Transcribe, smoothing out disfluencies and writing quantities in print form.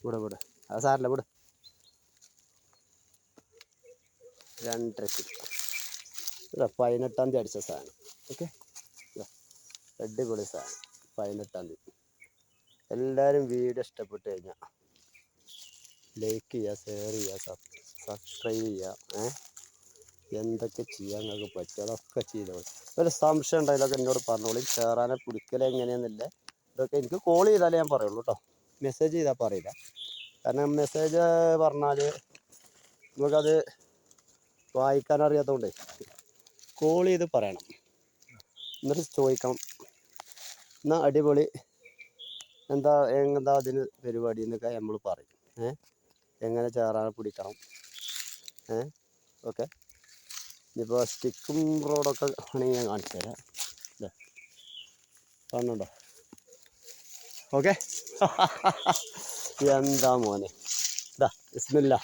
വിട് അത് സാറില്ല വിട്. 2.5 കിലോ. 18-ാം തീയതി അടിച്ച സാധനം. ഓക്കെ, അടിപൊളി സാധനം. 18-ാം തീയതി. എല്ലാവരും വീഡിയോ ഇഷ്ടപ്പെട്ട് കഴിഞ്ഞാൽ ലൈക്ക് ചെയ്യുക, ഷെയർ ചെയ്യുക, സബ്സ്ക്രൈബ് ചെയ്യുക. എന്തൊക്കെ ചെയ്യാൻ നിങ്ങൾക്ക് പറ്റും അതൊക്കെ ചെയ്തോളൂ. ഒരു സംശയം ഉണ്ടായാലൊക്കെ എന്നോട് പറഞ്ഞോളി. കയറാനെ പിടിക്കൽ എങ്ങനെയാണെന്നില്ല ഇതൊക്കെ എനിക്ക് കോൾ ചെയ്താലേ ഞാൻ പറയുള്ളൂ കേട്ടോ. മെസ്സേജ് ചെയ്താൽ പറയില്ല. കാരണം മെസ്സേജ് പറഞ്ഞാൽ നമുക്കത് വായിക്കാൻ അറിയാത്തതുകൊണ്ടേ കോൾ ചെയ്ത് പറയണം. എന്നിട്ട് ചോദിക്കണം, എന്നാൽ അടിപൊളി എന്താ അതിന് പരിപാടി എന്നൊക്കെ നമ്മൾ പറയും. എങ്ങനെ ചേറാനെ പിടിക്കണം. ഓക്കെ, ഇനിയിപ്പോൾ സ്റ്റിക്കും റോഡൊക്കെ ആണെങ്കിൽ ഞാൻ കാണിച്ചു തരാം. കാണുന്നുണ്ടോ? ഓക്കെ. എന്താ മോനെ, ഇതാ ബിസ്മില്ലാ.